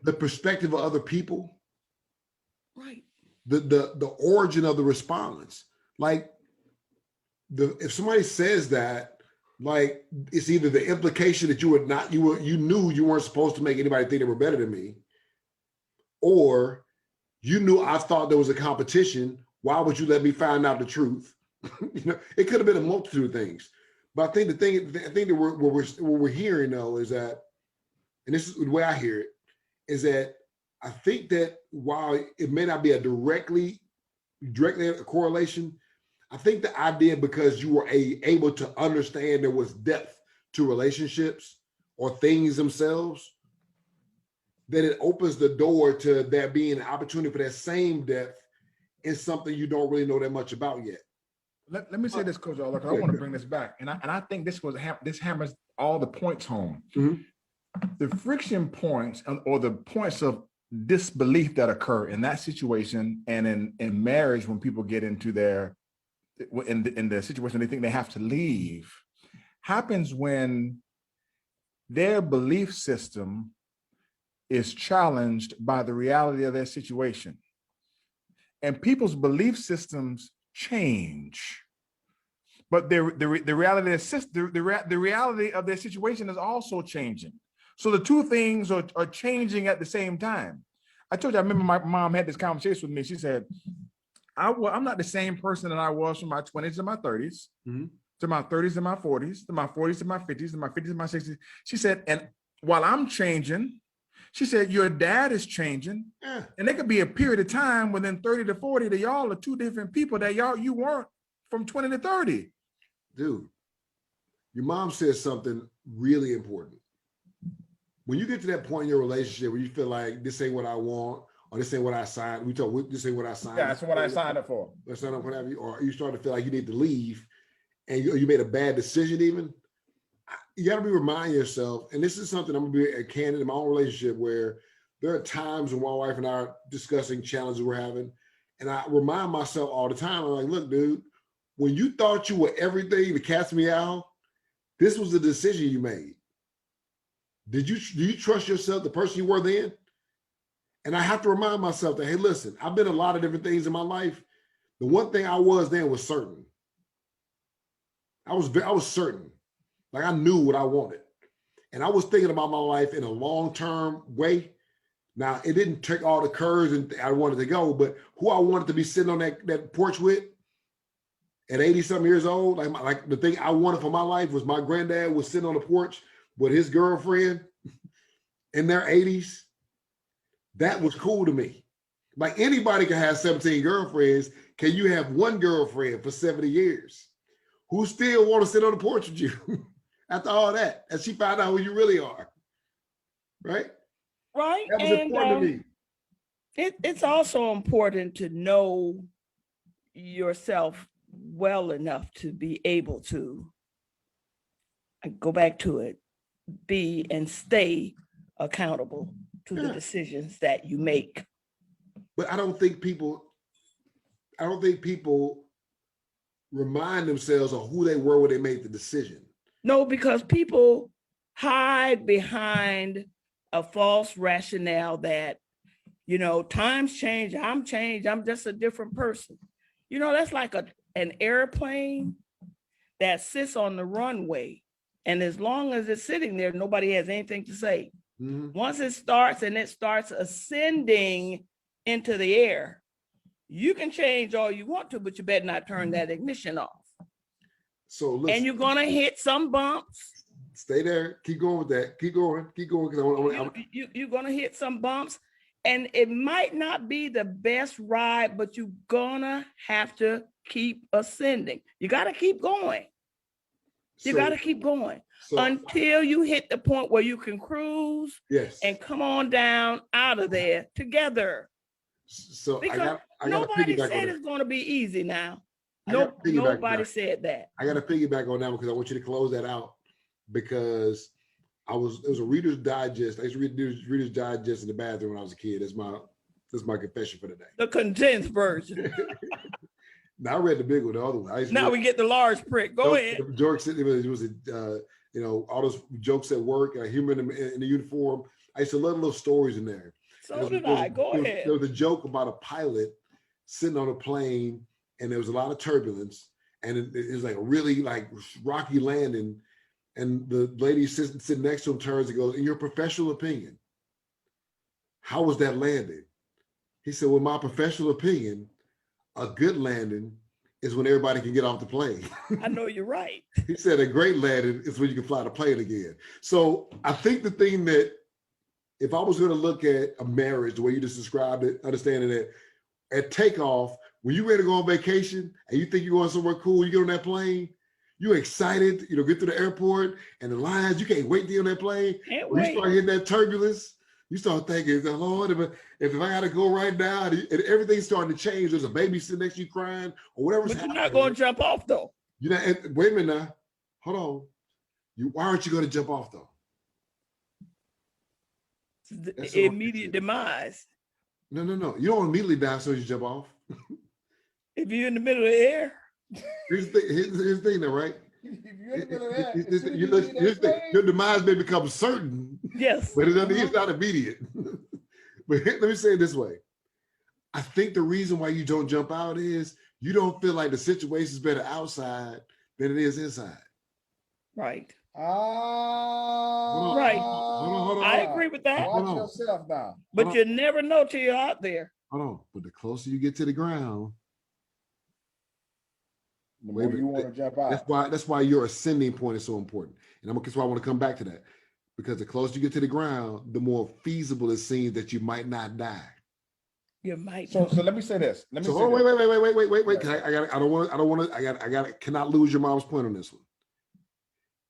S3: the perspective of other people,
S5: right?
S3: The origin of the response. Like if somebody says that, like it's either the implication that you knew you weren't supposed to make anybody think they were better than me, or you knew I thought there was a competition. Why would you let me find out the truth? It could have been a multitude of things. But I think I think that what we're hearing though is that, and this is the way I hear it, is that I think that while it may not be a directly a correlation, I think the idea, because you were able to understand there was depth to relationships or things themselves, that it opens the door to there being an opportunity for that same depth in something you don't really know that much about yet.
S2: Let me say this, Coach Look, I want to bring this back, and I think this hammers all the points home.
S3: Mm-hmm.
S2: The friction points or the points of disbelief that occur in that situation and in marriage when people get into in the situation they think they have to leave, happens when their belief system is challenged by the reality of their situation. And people's belief systems change, but the reality of their situation is also changing. So the two things are changing at the same time. I told you, I remember my mom had this conversation with me. She said, I'm not the same person that I was from my 20s to my 30s,
S3: mm-hmm.
S2: to my 30s to my 40s, to my 40s to my 50s, to my 50s to my 60s. She said, and while I'm changing, she said, your dad is changing.
S3: Yeah. And
S2: there could be a period of time within 30 to 40 that y'all are two different people that you weren't from 20 to 30.
S3: Dude, your mom says something really important. When you get to that point in your relationship where you feel like this ain't what I want, or this ain't what I signed, this ain't what I signed.
S2: Yeah, that's what I signed up for.
S3: That's not what have you, or you start to feel like you need to leave, and you made a bad decision. Even you got to remind yourself, and this is something I'm gonna be a candid in my own relationship, where there are times when my wife and I are discussing challenges we're having, and I remind myself all the time. I'm like, look, dude, when you thought you were everything to cast me out, this was the decision you made. Do you trust yourself, the person you were then? And I have to remind myself that, hey, listen, I've been a lot of different things in my life. The one thing I was then was certain. I was certain. Like I knew what I wanted. And I was thinking about my life in a long-term way. Now, it didn't take all the curves and I wanted to go, but who I wanted to be sitting on that porch with, at 80 something years old, like the thing I wanted for my life was my granddad was sitting on the porch with his girlfriend in their 80s. That was cool to me. Like anybody can have 17 girlfriends. Can you have one girlfriend for 70 years who still want to sit on the porch with you after all that? And she found out who you really are. Right?
S5: Right.
S3: That was important to me.
S5: It's also important to know yourself well enough to be able to, I go back to it, be and stay accountable to the decisions that you make.
S3: But I don't think people remind themselves of who they were when they made the decision.
S5: No, because people hide behind a false rationale that, you know, times change, I'm changed, I'm just a different person. You know, that's like an airplane that sits on the runway. And as long as it's sitting there, nobody has anything to say.
S3: Mm-hmm.
S5: Once it starts ascending into the air, you can change all you want to, but you better not turn that ignition off.
S3: So listen,
S5: and you're gonna hit some bumps.
S3: Stay there. Keep going with that. Keep going.
S5: You're gonna hit some bumps, and it might not be the best ride, but you're gonna have to keep ascending. You got to keep going. You got to keep going until you hit the point where you can cruise.
S3: Yes.
S5: And come on down out of there together.
S3: So
S5: because nobody said it's going to be easy now. Nobody said that.
S3: I got to piggyback on that because I want you to close that out because it was a Reader's Digest. I used to read Reader's Digest in the bathroom when I was a kid. That's my confession for the day.
S5: The condensed version.
S3: Now I read the big one, the other one.
S5: Now we get the large print. Go ahead.
S3: Jokes. It was all those jokes at work, humor in the uniform. I used to love little stories in there.
S5: So did I. Go ahead.
S3: There was a joke about a pilot sitting on a plane, and there was a lot of turbulence, and it was like a really rocky landing. And the lady sitting next to him turns and goes, "In your professional opinion, how was that landing?" He said, "Well, my professional opinion, a good landing is when everybody can get off the plane."
S5: I know you're right.
S3: He said a great landing is when you can fly the plane again. So I think the thing that, if I was going to look at a marriage, the way you just described it, understanding that at takeoff, when you're ready to go on vacation and you think you're going somewhere cool, you get on that plane, you're excited, get to the airport and the lines, you can't wait to get on that plane. When you start hitting that turbulence, you start thinking, Lord, if I got to go right now, and everything's starting to change, there's a baby sitting next to you crying or whatever's happening.
S5: But you're not going to jump off though.
S3: Wait a minute now. Hold on. Why aren't you going to jump off though?
S5: The immediate demise.
S3: No. You don't immediately die as soon as you jump off.
S5: If you're in the middle of the air.
S3: Here's the thing though, right? Your demise may become certain.
S5: Yes.
S3: But it's not immediate. But let me say it this way. I think the reason why you don't jump out is you don't feel like the situation is better outside than it is inside.
S5: Right.
S3: Right. Hold on.
S5: I agree with that.
S4: Watch yourself now.
S5: But you never know till you're out there.
S3: Hold on. But the closer you get to the ground,
S4: the more you want to jump out.
S3: That's why your ascending point is so important. And that's why I want to come back to that. Because the closer you get to the ground, the more feasible it seems that you might not die.
S5: You might.
S4: So let me say this.
S3: Wait. I cannot lose your mom's point on this one.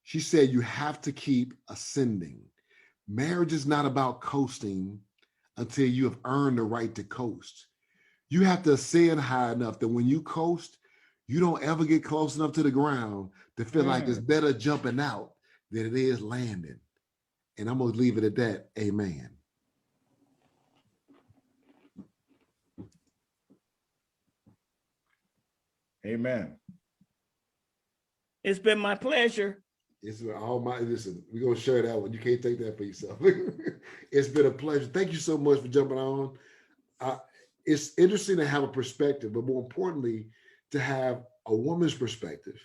S3: She said you have to keep ascending. Marriage is not about coasting until you have earned the right to coast. You have to ascend high enough that when you coast, you don't ever get close enough to the ground to feel like it's better jumping out than it is landing. And I'm going to leave it at that. Amen.
S4: Amen.
S5: It's been my pleasure.
S3: Listen, we're going to share that one. You can't take that for yourself. It's been a pleasure. Thank you so much for jumping on. It's interesting to have a perspective, but more importantly, to have a woman's perspective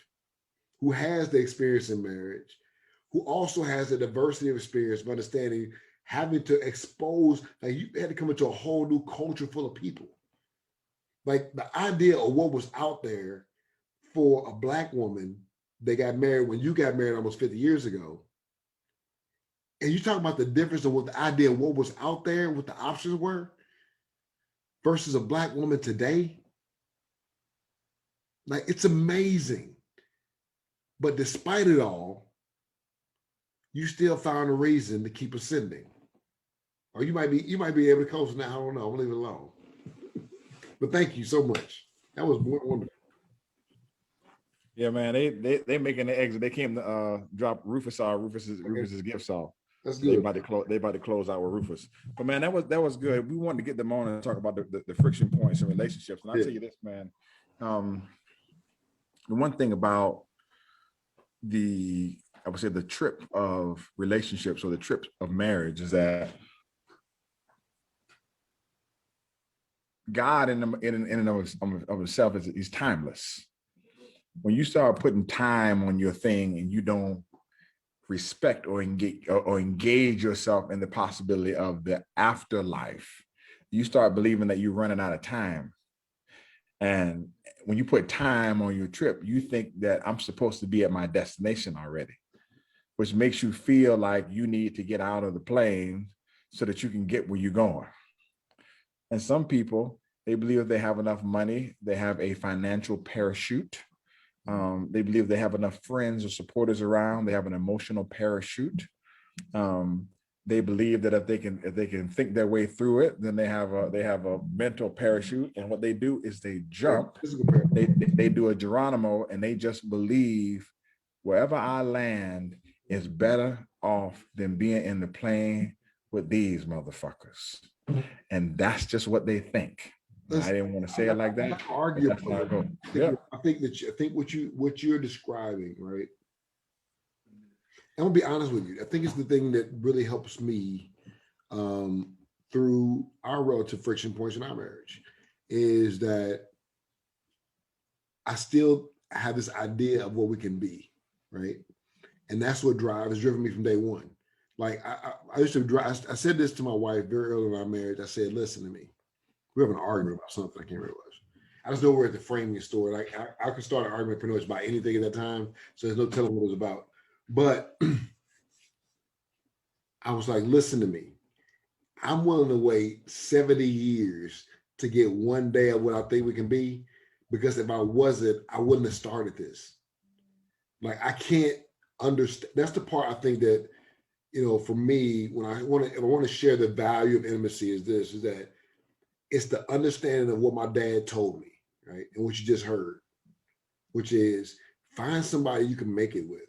S3: who has the experience in marriage, who also has a diversity of experience of understanding, having to expose, you had to come into a whole new culture full of people. Like the idea of what was out there for a Black woman, they got married when you got married almost 50 years ago. And you talk about the difference of what the idea of what was out there, what the options were, versus a Black woman today. Like, it's amazing. But despite it all, you still found a reason to keep ascending. Or you might be able to coach now. I don't know. I'll leave it alone. But thank you so much. That was wonderful.
S2: Yeah, man, they making the exit. They came to drop Rufus's gift saw.
S3: That's
S2: So
S3: good.
S2: they about to close out with Rufus. But man, that was good. We wanted to get them on and talk about the friction points in relationships. And I'll tell you this, man. The one thing about I would say the trip of relationships or the trip of marriage is that God in and of himself is timeless. When you start putting time on your thing and you don't respect or engage yourself in the possibility of the afterlife, you start believing that you're running out of time. And when you put time on your trip, you think that I'm supposed to be at my destination already, which makes you feel like you need to get out of the plane so that you can get where you're going. And some people, they believe if they have enough money, they have a financial parachute. They believe they have enough friends or supporters around, they have an emotional parachute. They believe that if they can think their way through it, then they have a mental parachute. And what they do is they jump. They do a Geronimo, and they just believe wherever I land is better off than being in the plane with these motherfuckers. And that's just what they think. I didn't want to say it like that.
S3: Argue.
S2: I
S3: think what you're describing, right? I'm gonna be honest with you. I think it's the thing that really helps me through our relative friction points in our marriage is that I still have this idea of what we can be, right? And that's what has driven me from day one. Like I used to drive. I said this to my wife very early in our marriage. I said, "Listen to me. We have an argument about something. I can't remember what it was. I just know we're at the framing store. Like I could start an argument pretty much about anything at that time. So there's no telling what it was about. But I was like, listen to me. I'm willing to wait 70 years to get one day of what I think we can be. Because if I wasn't, I wouldn't have started this. Like I can't understand. That's the part I think that, for me, if I want to share the value of intimacy is that it's the understanding of what my dad told me, right? And what you just heard, which is find somebody you can make it with.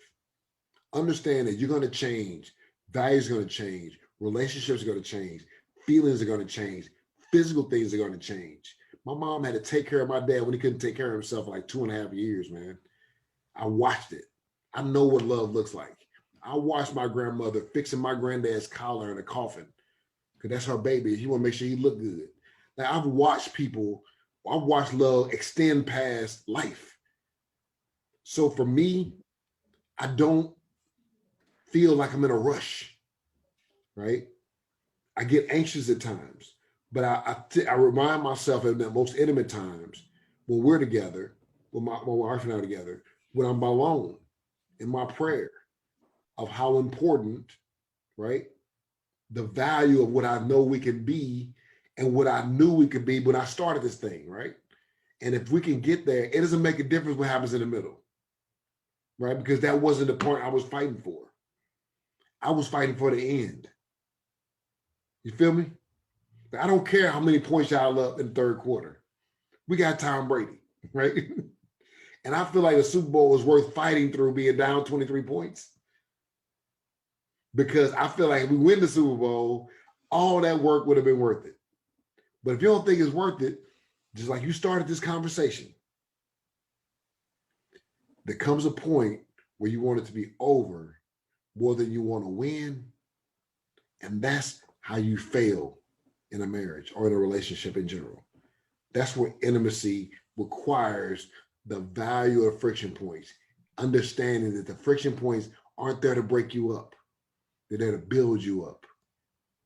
S3: Understand that you're going to change. Values are going to change. Relationships are going to change. Feelings are going to change. Physical things are going to change. My mom had to take care of my dad when he couldn't take care of himself for like 2.5 years, man. I watched it. I know what love looks like. I watched my grandmother fixing my granddad's collar in a coffin because that's her baby. He want to make sure he looked good. Now, I've watched love extend past life. So for me, I don't feel like I'm in a rush, right? I get anxious at times, but I remind myself in the most intimate times when we're together, when my wife and I are together, when I'm alone in my prayer of how important, right? The value of what I know we can be and what I knew we could be when I started this thing, right? And if we can get there, it doesn't make a difference what happens in the middle, right? Because that wasn't the point I was fighting for. I was fighting for the end. You feel me? I don't care how many points y'all up in the third quarter. We got Tom Brady, right? And I feel like the Super Bowl was worth fighting through being down 23 points. Because I feel like if we win the Super Bowl, all that work would have been worth it. But if you don't think it's worth it, just like you started this conversation, there comes a point where you want it to be over more than you want to win. And that's how you fail in a marriage or in a relationship in general. That's where intimacy requires the value of friction points, understanding that the friction points aren't there to break you up. They're there to build you up,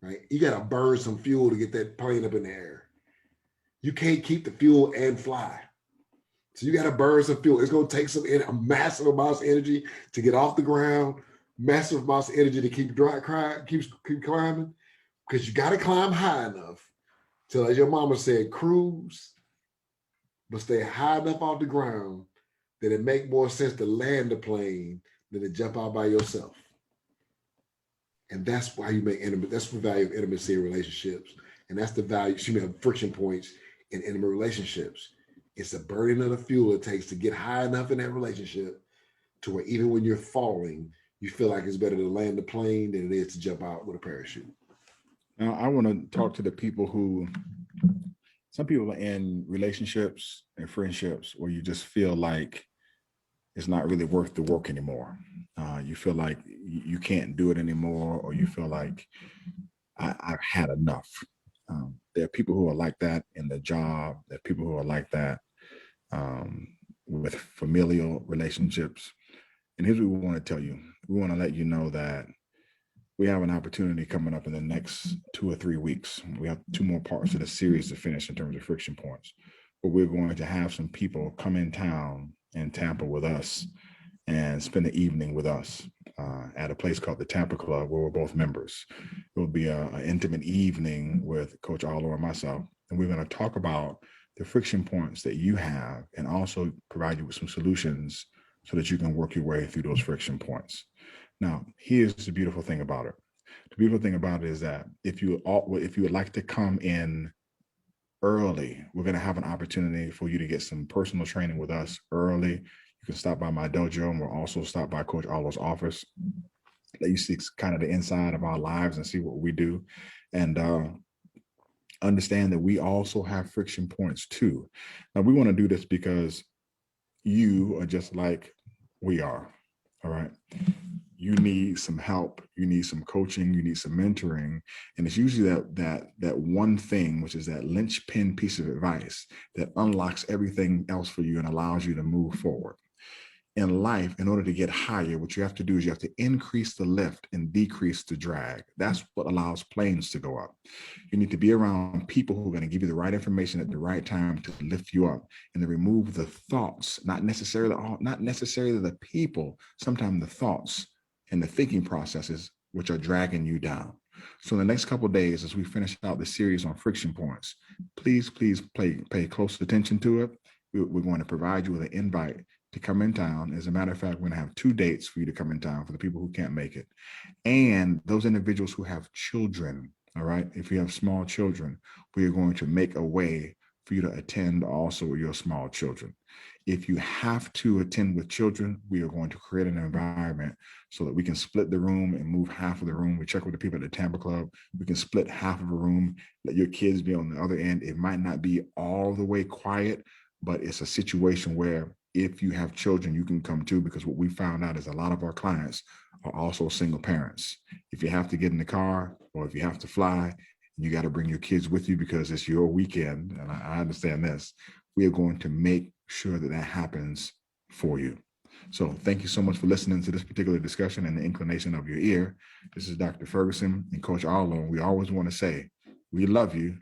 S3: right? You got to burn some fuel to get that plane up in the air. You can't keep the fuel and fly. So you got to burn some fuel. It's going to take a massive amounts of energy to get off the ground, massive amounts of energy to keep climbing, because you got to climb high enough till, as your mama said, cruise, but stay high enough off the ground that it make more sense to land the plane than to jump out by yourself. And that's why you make intimate. That's the value of intimacy in relationships. And that's the value, of friction points in intimate relationships. It's the burning of the fuel it takes to get high enough in that relationship to where even when you're falling, you feel like it's better to land the plane than it is to jump out with a parachute.
S2: Now, I want to talk to the people some people are in relationships and friendships where you just feel like it's not really worth the work anymore. You feel like you can't do it anymore, or you feel like I've had enough. There are people who are like that in the job. There are people who are like that with familial relationships. And here's what we want to tell you. We want to let you know that we have an opportunity coming up in the next 2 or 3 weeks. We have 2 more parts of the series to finish in terms of friction points. But we're going to have some people come in town in Tampa with us and spend the evening with us at a place called the Tampa Club, where we're both members. It will be an intimate evening with Coach Arlo and myself, and we're going to talk about the friction points that you have and also provide you with some solutions so that you can work your way through those friction points. Now, here's the beautiful thing about it. The beautiful thing about it is that if you would like to come in early, we're going to have an opportunity for you to get some personal training with us early. You can stop by my dojo, and we'll also stop by Coach Arlo's office, let you see kind of the inside of our lives and see what we do. And understand that we also have friction points too. Now, we want to do this because you are just like we are. All right. You need some help. You need some coaching. You need some mentoring. And it's usually that one thing, which is that linchpin piece of advice that unlocks everything else for you and allows you to move forward. In life, in order to get higher, what you have to do is you have to increase the lift and decrease the drag. That's what allows planes to go up. You need to be around people who are going to give you the right information at the right time to lift you up and to remove the thoughts, not necessarily the people, sometimes the thoughts and the thinking processes which are dragging you down. So in the next couple of days, as we finish out the series on friction points, please pay close attention to it. We're going to provide you with an invite to come in town. As a matter of fact, we're going to have 2 dates for you to come in town for the people who can't make it. And those individuals who have children, all right, if you have small children, we are going to make a way for you to attend also with your small children. If you have to attend with children, we are going to create an environment so that we can split the room and move half of the room. We check with the people at the Tampa Club. We can split half of a room, let your kids be on the other end. It might not be all the way quiet, but it's a situation where if you have children, you can come too, because what we found out is a lot of our clients are also single parents. If you have to get in the car or if you have to fly, you got to bring your kids with you because it's your weekend. And I understand this. We are going to make sure that happens for you. So thank you so much for listening to this particular discussion and the inclination of your ear. This is Dr. Ferguson and Coach Arlo. We always want to say, we love you.